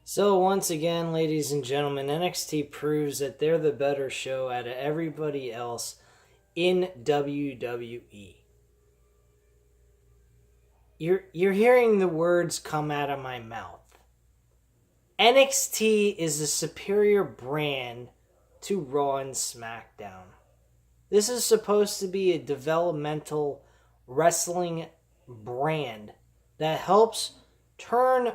So once again, ladies and gentlemen, NXT proves that they're the better show out of everybody else in WWE. You're hearing the words come out of my mouth. NXT is a superior brand to Raw and SmackDown. This is supposed to be a developmental wrestling brand that helps turn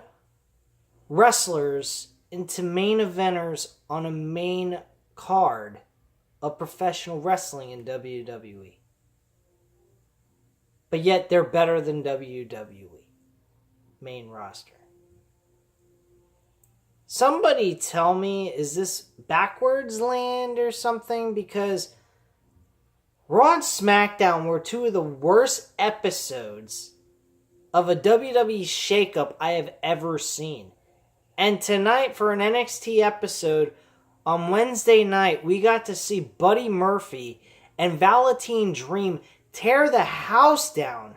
wrestlers into main eventers on a main card of professional wrestling in WWE. But yet they're better than WWE main roster. Somebody tell me, is this backwards land or something? Because Raw and SmackDown were two of the worst episodes of a WWE shakeup I have ever seen. And tonight, for an NXT episode, on Wednesday night, we got to see Buddy Murphy and Velveteen Dream tear the house down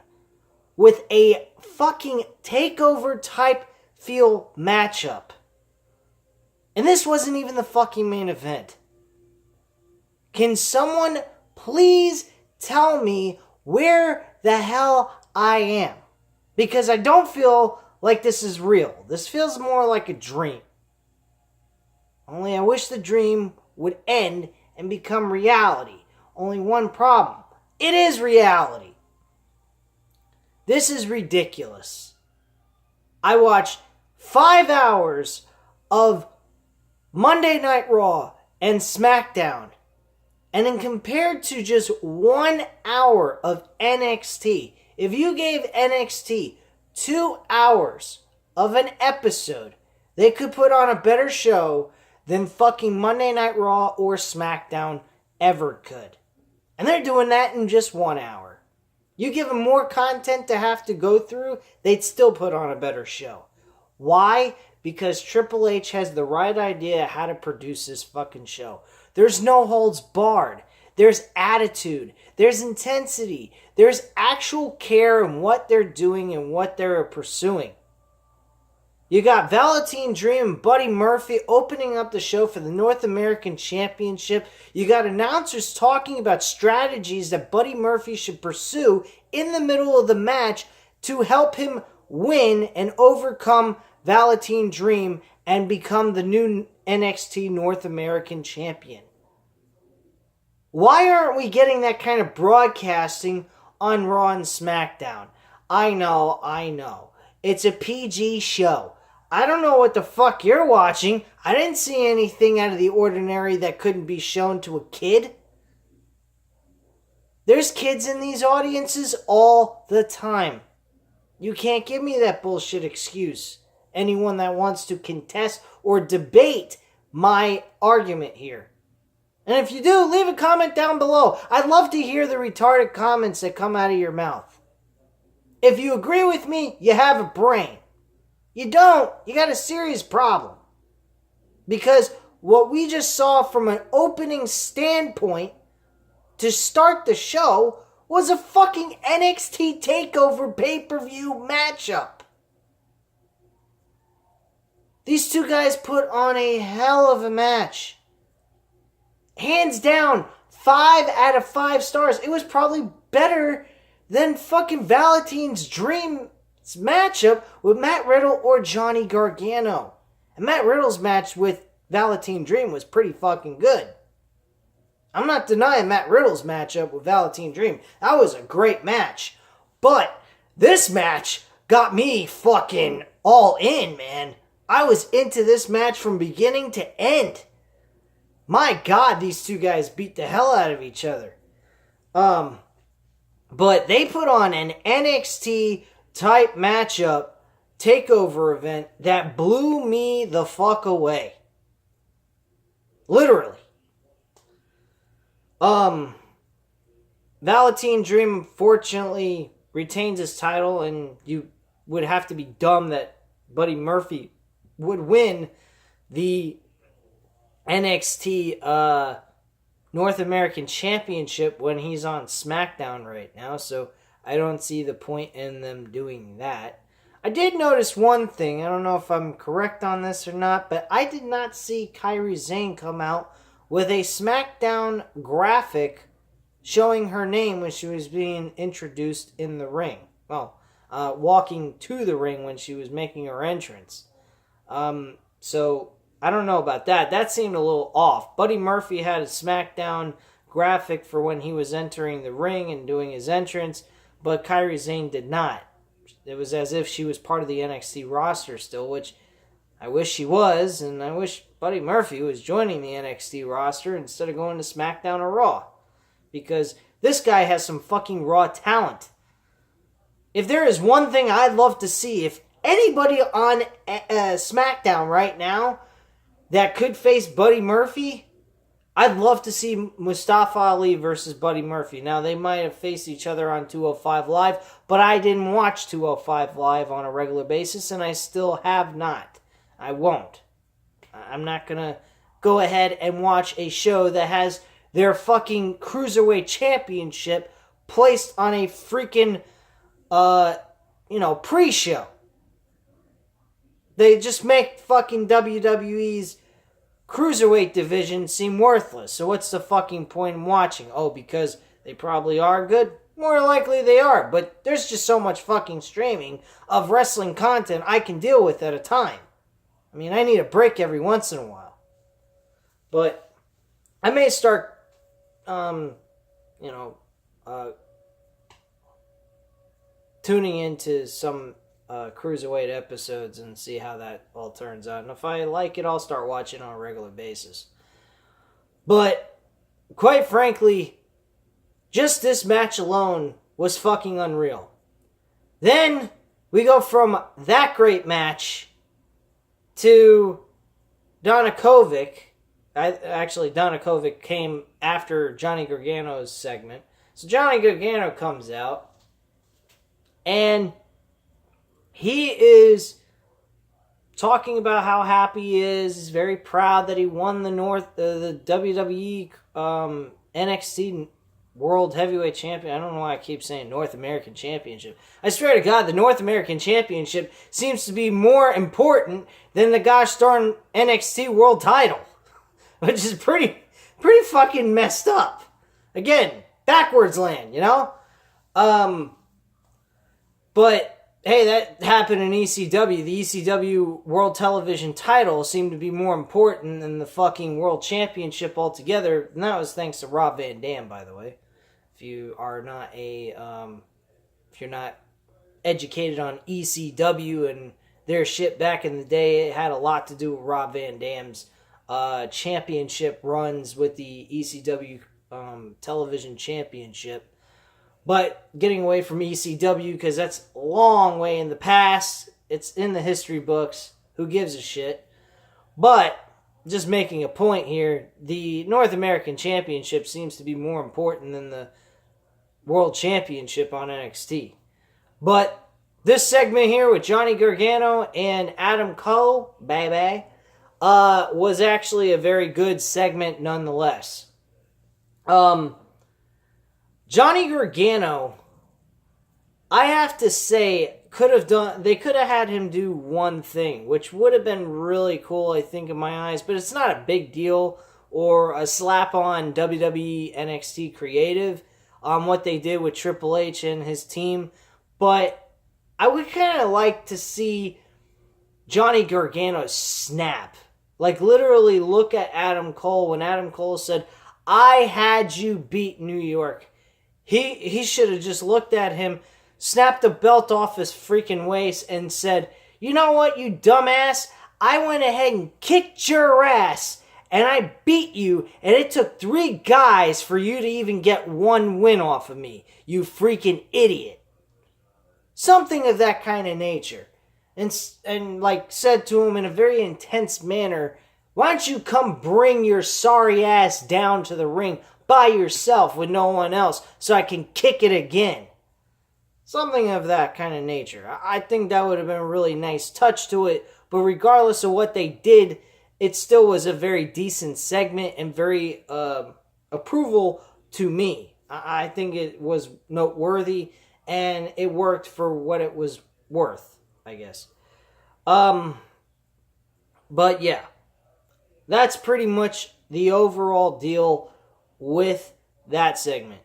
with a fucking takeover type feel matchup. And this wasn't even the fucking main event. Can someone please tell me where the hell I am? Because I don't feel like this is real. This feels more like a dream. Only I wish the dream would end and become reality. Only one problem. It is reality. This is ridiculous. I watched 5 hours of Monday Night Raw and SmackDown. And then compared to just 1 hour of NXT, if you gave NXT 2 hours of an episode, they could put on a better show than fucking Monday Night Raw or SmackDown ever could. And they're doing that in just 1 hour. You give them more content to have to go through, they'd still put on a better show. Why? Because Triple H has the right idea how to produce this fucking show. There's no holds barred. There's attitude. There's intensity. There's actual care in what they're doing and what they're pursuing. You got Velveteen Dream and Buddy Murphy opening up the show for the North American Championship. You got announcers talking about strategies that Buddy Murphy should pursue in the middle of the match to help him win and overcome Velveteen Dream and become the new NXT North American Champion. Why aren't we getting that kind of broadcasting on Raw and SmackDown? I know. It's a PG show. I don't know what the fuck you're watching. I didn't see anything out of the ordinary that couldn't be shown to a kid. There's kids in these audiences all the time. You can't give me that bullshit excuse. Anyone that wants to contest or debate my argument here. And if you do, leave a comment down below. I'd love to hear the retarded comments that come out of your mouth. If you agree with me, you have a brain. You don't, you got a serious problem. Because what we just saw from an opening standpoint to start the show was a fucking NXT TakeOver pay-per-view matchup. These two guys put on a hell of a match. Hands down, 5 out of 5 stars. It was probably better than fucking Velveteen's Dream matchup with Matt Riddle or Johnny Gargano. And Matt Riddle's match with Velveteen Dream was pretty fucking good. I'm not denying Matt Riddle's matchup with Velveteen Dream. That was a great match. But this match got me fucking all in, man. I was into this match from beginning to end. My God, these two guys beat the hell out of each other. But they put on an NXT type matchup takeover event that blew me the fuck away. Literally. Velveteen Dream fortunately retains his title, and you would have to be dumb that Buddy Murphy would win the NXT North American Championship when he's on SmackDown right now, so I don't see the point in them doing that. I did notice one thing. I don't know if I'm correct on this or not, but I did not see Kairi Sane come out with a SmackDown graphic showing her name when she was being introduced in the ring. Well, walking to the ring when she was making her entrance. So I don't know about that. That seemed a little off. Buddy Murphy had a SmackDown graphic for when he was entering the ring and doing his entrance, but Kairi Sane did not. It was as if she was part of the NXT roster still, which I wish she was, and I wish Buddy Murphy was joining the NXT roster instead of going to SmackDown or Raw. Because this guy has some fucking raw talent. If there is one thing I'd love to see, if anybody on SmackDown right now that could face Buddy Murphy, I'd love to see Mustafa Ali versus Buddy Murphy. Now, they might have faced each other on 205 Live, but I didn't watch 205 Live on a regular basis, and I still have not. I won't. I'm not going to go ahead and watch a show that has their fucking Cruiserweight Championship placed on a freaking, pre-show. They just make fucking WWE's Cruiserweight division seem worthless. So what's the fucking point in watching? Oh, because they probably are good? More likely they are. But there's just so much fucking streaming of wrestling content I can deal with at a time. I mean, I need a break every once in a while. But I may start, tuning into some Cruiserweight episodes and see how that all turns out. And if I like it, I'll start watching on a regular basis. But, quite frankly, just this match alone was fucking unreal. Then, we go from that great match to Donna Kovic. Donna Kovic came after Johnny Gargano's segment. So Johnny Gargano comes out, and he is talking about how happy he is. He's very proud that he won the WWE NXT World Heavyweight Champion. I don't know why I keep saying North American Championship. I swear to God, the North American Championship seems to be more important than the gosh darn NXT World title, which is pretty fucking messed up. Again, backwards land, you know? But hey, that happened in ECW. The ECW World Television title seemed to be more important than the fucking World Championship altogether. And that was thanks to Rob Van Dam, by the way. If you are not if you're not educated on ECW and their shit back in the day, it had a lot to do with Rob Van Dam's championship runs with the ECW Television Championship. But getting away from ECW, because that's a long way in the past. It's in the history books. Who gives a shit? But, just making a point here, the North American Championship seems to be more important than the World Championship on NXT. But, this segment here with Johnny Gargano and Adam Cole, was actually a very good segment nonetheless. Johnny Gargano, I have to say, they could have had him do one thing, which would have been really cool, I think, in my eyes, but it's not a big deal or a slap on WWE NXT Creative on what they did with Triple H and his team, but I would kind of like to see Johnny Gargano snap. Like, literally look at Adam Cole when Adam Cole said, "I had you beat New York." He should have just looked at him, snapped the belt off his freaking waist, and said, "You know what, you dumbass? I went ahead and kicked your ass, and I beat you, and it took 3 guys for you to even get 1 win off of me, you freaking idiot." Something of that kind of nature. And like said to him in a very intense manner, "Why don't you come bring your sorry ass down to the ring by yourself with no one else so I can kick it again?" Something of that kind of nature. I think that would have been a really nice touch to it, but regardless of what they did, it still was a very decent segment and very approval to me. I think it was noteworthy and it worked for what it was worth. I guess. But yeah, that's pretty much the overall deal with that segment.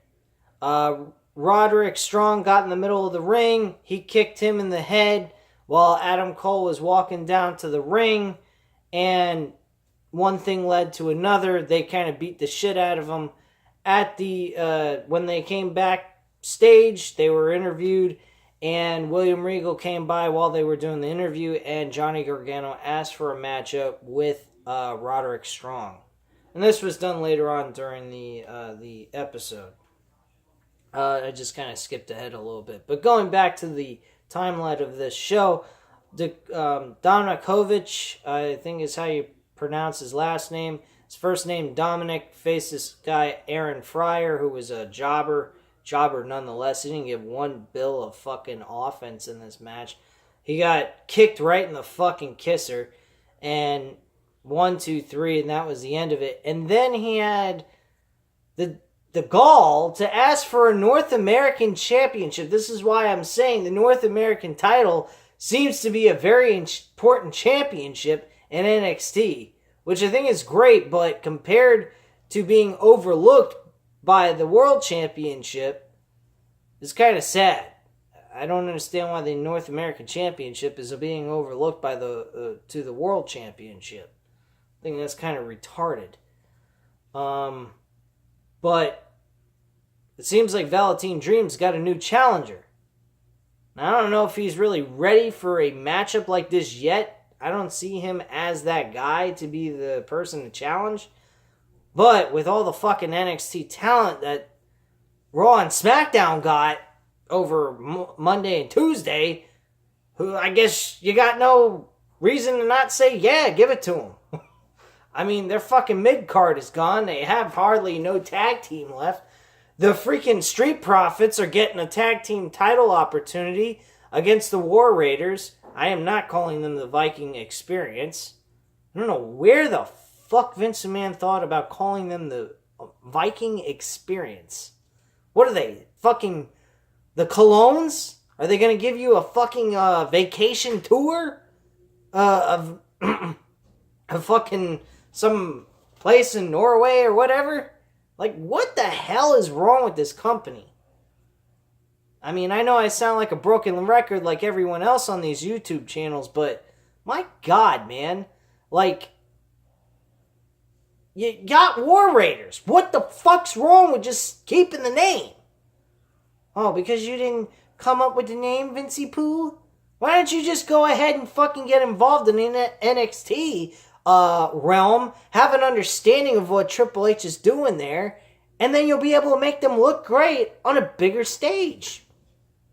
Roderick Strong got in the middle of the ring. He kicked him in the head while Adam Cole was walking down to the ring. And one thing led to another. They kind of beat the shit out of him. At the when they came backstage, they were interviewed. And William Regal came by while they were doing the interview. And Johnny Gargano asked for a matchup with Roderick Strong. And this was done later on during the episode. I just kind of skipped ahead a little bit. But going back to the timeline of this show, Dominicovic, I think is how you pronounce his last name. His first name, Dominic, faced this guy, Aaron Fryer, who was a jobber nonetheless. He didn't get one bill of fucking offense in this match. He got kicked right in the fucking kisser. And 1, 2, 3, and that was the end of it. And then he had the gall to ask for a North American championship. This is why I'm saying the North American title seems to be a very important championship in NXT, which I think is great, but compared to being overlooked by the World Championship, it's kind of sad. I don't understand why the North American Championship is being overlooked by to the World Championship. I think that's kind of retarded. But it seems like Velveteen Dream's got a new challenger. Now, I don't know if he's really ready for a matchup like this yet. I don't see him as that guy to be the person to challenge. But with all the fucking NXT talent that Raw and SmackDown got over Monday and Tuesday, who I guess you got no reason to not say, yeah, give it to him. I mean, their fucking mid-card is gone. They have hardly no tag team left. The freaking Street Profits are getting a tag team title opportunity against the War Raiders. I am not calling them the Viking Experience. I don't know where the fuck Vince McMahon thought about calling them the Viking Experience. What are they? Fucking the Colognes? Are they going to give you a fucking vacation tour of fucking some place in Norway or whatever? Like, what the hell is wrong with this company? I mean, I know I sound like a broken record like everyone else on these YouTube channels, but my God, man. Like, you got War Raiders. What the fuck's wrong with just keeping the name? Oh, because you didn't come up with the name, Vincey Pooh? Why don't you just go ahead and fucking get involved in the NXT realm, have an understanding of what Triple H is doing there, and then you'll be able to make them look great on a bigger stage.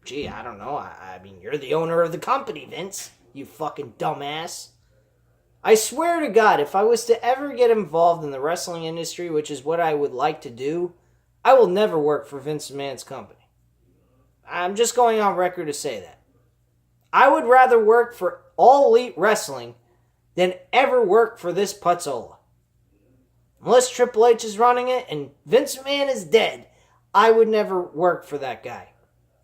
Gee, I don't know. I mean, you're the owner of the company, Vince. You fucking dumbass. I swear to God, if I was to ever get involved in the wrestling industry, which is what I would like to do, I will never work for Vince McMahon's company. I'm just going on record to say that. I would rather work for All Elite Wrestling than ever work for this Puzzola. Unless Triple H is running it and Vince McMahon is dead, I would never work for that guy.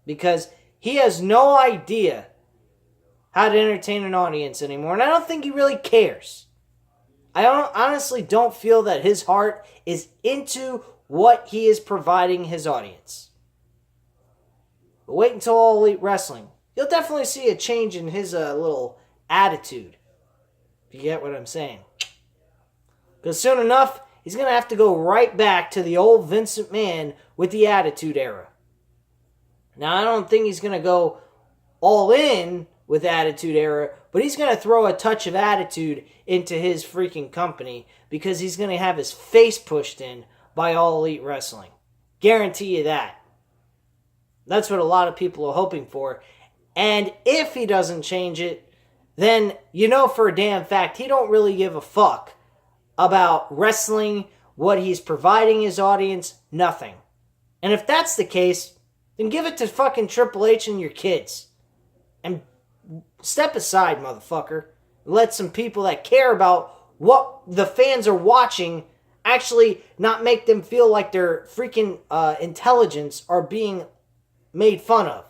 Because he has no idea how to entertain an audience anymore, and I don't think he really cares. I honestly don't feel that his heart is into what he is providing his audience. But wait until All Elite Wrestling. You'll definitely see a change in his little attitude. If you get what I'm saying. Because soon enough, he's going to have to go right back to the old Vince McMahon with the Attitude Era. Now, I don't think he's going to go all in with Attitude Era, but he's going to throw a touch of attitude into his freaking company because he's going to have his face pushed in by All Elite Wrestling. Guarantee you that. That's what a lot of people are hoping for. And if he doesn't change it, then you know for a damn fact he don't really give a fuck about wrestling, what he's providing his audience, nothing. And if that's the case, then give it to fucking Triple H and your kids. And step aside, motherfucker. Let some people that care about what the fans are watching actually not make them feel like their freaking intelligence are being made fun of.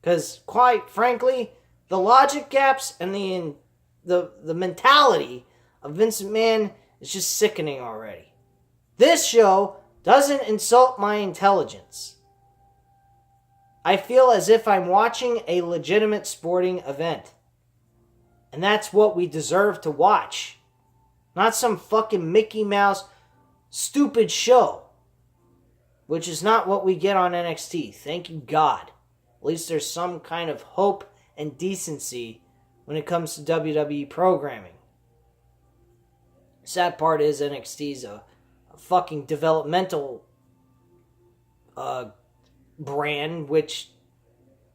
Because, quite frankly, The logic gaps and the mentality of Vince McMahon is just sickening already. This show doesn't insult my intelligence. I feel as if I'm watching a legitimate sporting event. And that's what we deserve to watch. Not some fucking Mickey Mouse stupid show. Which is not what we get on NXT. Thank you, God. At least there's some kind of hope and decency when it comes to WWE programming. Sad part is NXT's a fucking developmental brand, which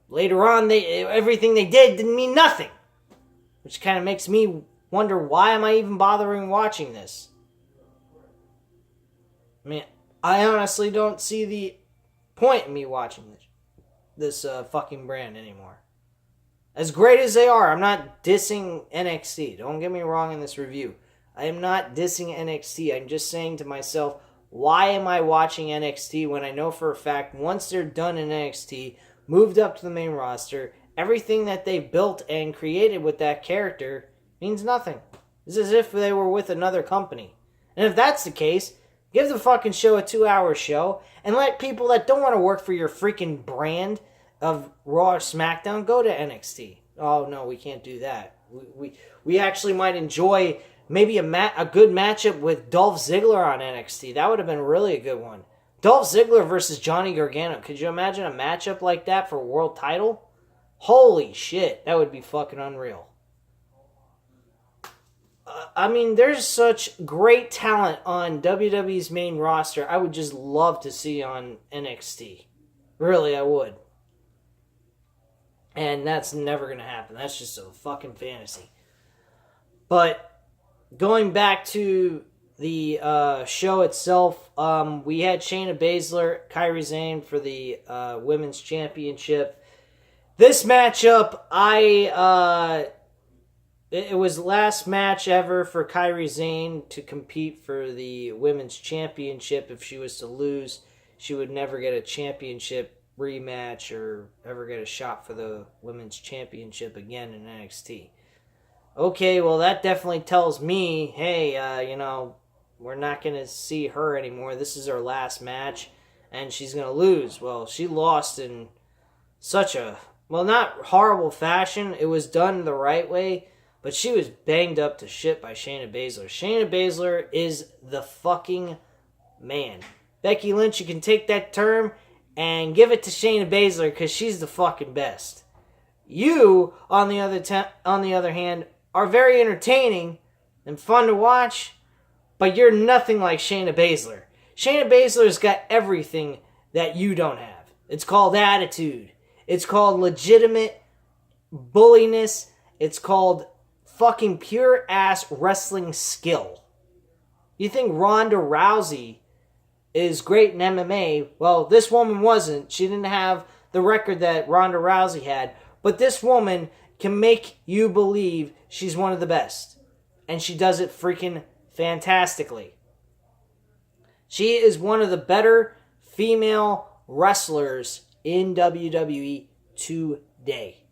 later on everything they did didn't mean nothing. Which kind of makes me wonder, why am I even bothering watching this? I mean, I honestly don't see the point in me watching this fucking brand anymore. As great as they are, I'm not dissing NXT. Don't get me wrong in this review. I am not dissing NXT. I'm just saying to myself, why am I watching NXT when I know for a fact once they're done in NXT, moved up to the main roster, everything that they've built and created with that character means nothing. It's as if they were with another company. And if that's the case, give the fucking show a 2-hour show and let people that don't want to work for your freaking brand of Raw or SmackDown go to NXT. Oh no, we can't do that. We actually might enjoy maybe a good matchup with Dolph Ziggler on NXT. That would have been really a good one. Dolph Ziggler versus Johnny Gargano. Could you imagine a matchup like that for a world title? Holy shit, that would be fucking unreal. I mean, there's such great talent on WWE's main roster. I would just love to see on NXT. Really, I would. And that's never going to happen. That's just a fucking fantasy. But going back to the show itself, we had Shayna Baszler, Kairi Sane for the Women's Championship. This matchup, it was last match ever for Kairi Sane to compete for the Women's Championship. If she was to lose, she would never get a championship rematch or ever get a shot for the Women's Championship again in NXT. Okay, well, that definitely tells me, hey, we're not going to see her anymore. This is her last match, and she's going to lose. Well, she lost in such a, well, not horrible fashion. It was done the right way, but she was banged up to shit by Shayna Baszler. Shayna Baszler is the fucking man. Becky Lynch, you can take that term and give it to Shayna Baszler because she's the fucking best. You, on the other hand, are very entertaining and fun to watch, but you're nothing like Shayna Baszler. Shayna Baszler's got everything that you don't have. It's called attitude. It's called legitimate bulliness. It's called fucking pure ass wrestling skill. You think Ronda Rousey is great in MMA? Well, this woman wasn't. She didn't have the record that Ronda Rousey had. But this woman can make you believe she's one of the best. And she does it freaking fantastically. She is one of the better female wrestlers in WWE today.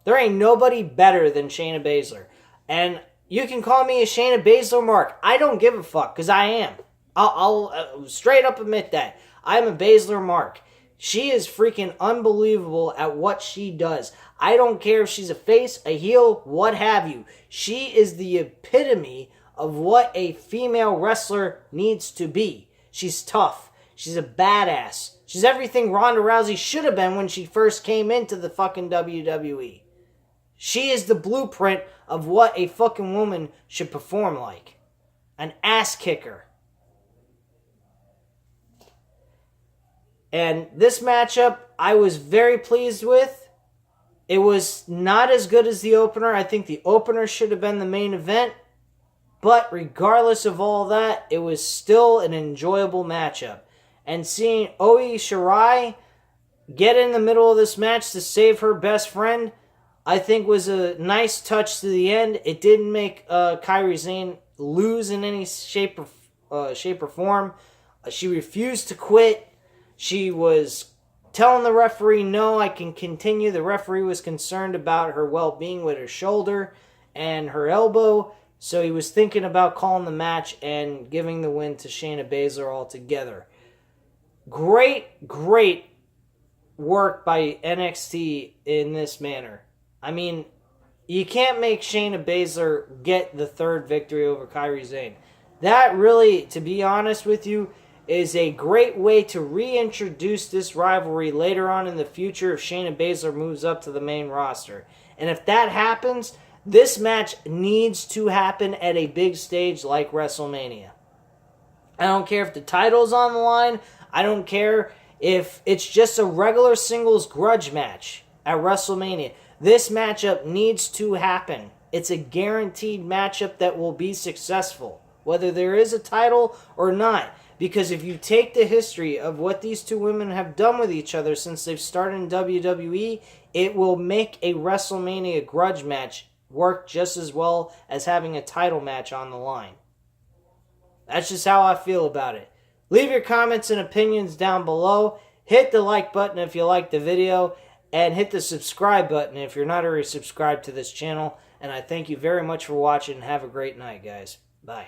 There ain't nobody better than Shayna Baszler. And you can call me a Shayna Baszler mark. I don't give a fuck, because I am. I'll straight up admit that. I'm a Baszler mark. She is freaking unbelievable at what she does. I don't care if she's a face, a heel, what have you. She is the epitome of what a female wrestler needs to be. She's tough. She's a badass. She's everything Ronda Rousey should have been when she first came into the fucking WWE. She is the blueprint of what a fucking woman should perform like. An ass kicker. And this matchup, I was very pleased with. It was not as good as the opener. I think the opener should have been the main event. But regardless of all that, it was still an enjoyable matchup. And seeing Io Shirai get in the middle of this match to save her best friend, I think was a nice touch to the end. It didn't make Kairi Sane lose in any shape or form. She refused to quit. She was telling the referee, no, I can continue. The referee was concerned about her well-being with her shoulder and her elbow, so he was thinking about calling the match and giving the win to Shayna Baszler altogether. Great work by NXT in this manner. I mean, you can't make Shayna Baszler get the third victory over Kairi Sane. That really, to be honest with you, is a great way to reintroduce this rivalry later on in the future if Shayna Baszler moves up to the main roster. And if that happens, this match needs to happen at a big stage like WrestleMania. I don't care if the title's on the line. I don't care if it's just a regular singles grudge match at WrestleMania. This matchup needs to happen. It's a guaranteed matchup that will be successful, whether there is a title or not. Because if you take the history of what these two women have done with each other since they've started in WWE, it will make a WrestleMania grudge match work just as well as having a title match on the line. That's just how I feel about it. Leave your comments and opinions down below. Hit the like button if you like the video. And hit the subscribe button if you're not already subscribed to this channel. And I thank you very much for watching. Have a great night, guys. Bye.